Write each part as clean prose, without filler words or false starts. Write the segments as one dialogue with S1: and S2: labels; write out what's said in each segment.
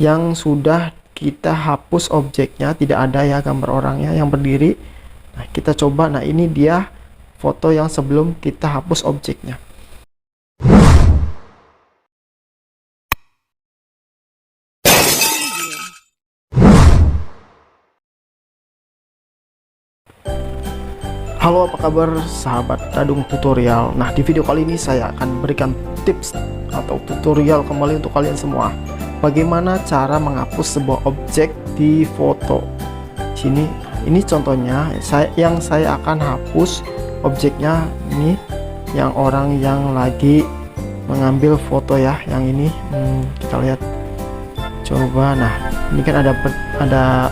S1: yang sudah kita hapus objeknya, tidak ada ya gambar orangnya yang berdiri. Nah, kita coba. Nah, ini dia foto yang sebelum kita hapus objeknya. Halo, apa kabar sahabat Dadung Tutorial? Nah, di video kali ini saya akan berikan tips atau tutorial kembali untuk kalian semua. Bagaimana cara menghapus sebuah objek di foto. Sini, ini contohnya yang saya akan hapus objeknya ini, yang orang yang lagi mengambil foto ya, yang ini. Kita lihat. Coba, nah, ini kan ada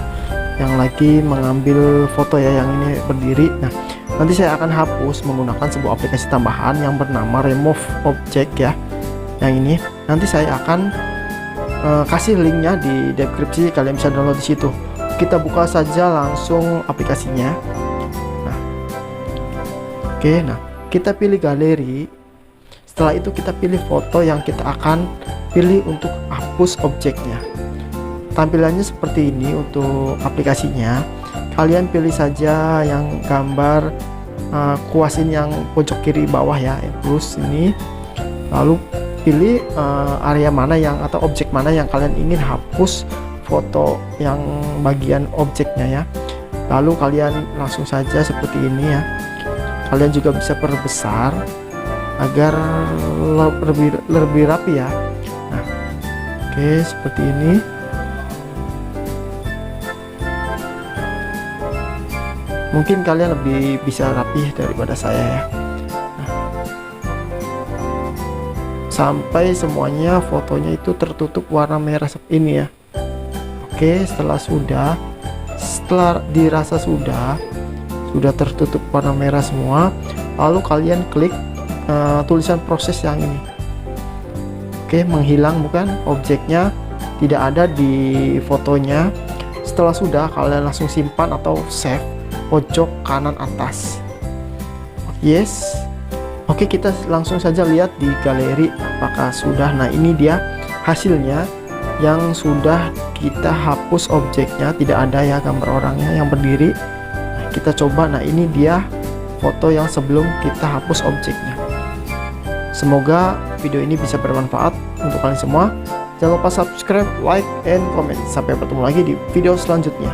S1: yang lagi mengambil foto ya, yang ini berdiri. Nah, nanti saya akan hapus menggunakan sebuah aplikasi tambahan yang bernama Remove Object ya, yang ini. Nanti saya akan kasih linknya di deskripsi, kalian bisa download di situ. Kita buka saja langsung aplikasinya. Nah, oke, nah kita pilih galeri. Setelah itu kita pilih foto yang kita akan pilih untuk hapus objeknya. Tampilannya seperti ini untuk aplikasinya. Kalian pilih saja yang gambar kuasin yang pojok kiri bawah ya, plus ini. Lalu pilih area mana yang atau objek mana yang kalian ingin hapus foto yang bagian objeknya ya. Lalu kalian langsung saja seperti ini ya. Kalian juga bisa perbesar agar lebih rapi ya. Nah, oke, seperti ini. Mungkin kalian lebih bisa rapih daripada saya ya. Nah, sampai semuanya fotonya itu tertutup warna merah seperti ini ya. Oke, setelah dirasa sudah tertutup warna merah semua, lalu kalian klik tulisan proses yang ini. Oke, menghilang, bukan, objeknya tidak ada di fotonya. Setelah sudah, kalian langsung simpan atau save pojok kanan atas. Yes. Oke, kita langsung saja lihat di galeri apakah sudah. Nah, ini dia hasilnya yang sudah kita hapus objeknya, tidak ada ya gambar orangnya yang berdiri. Nah, kita coba. Nah, ini dia foto yang sebelum kita hapus objeknya. Semoga video ini bisa bermanfaat untuk kalian semua. Jangan lupa subscribe, like, and comment. Sampai bertemu lagi di video selanjutnya.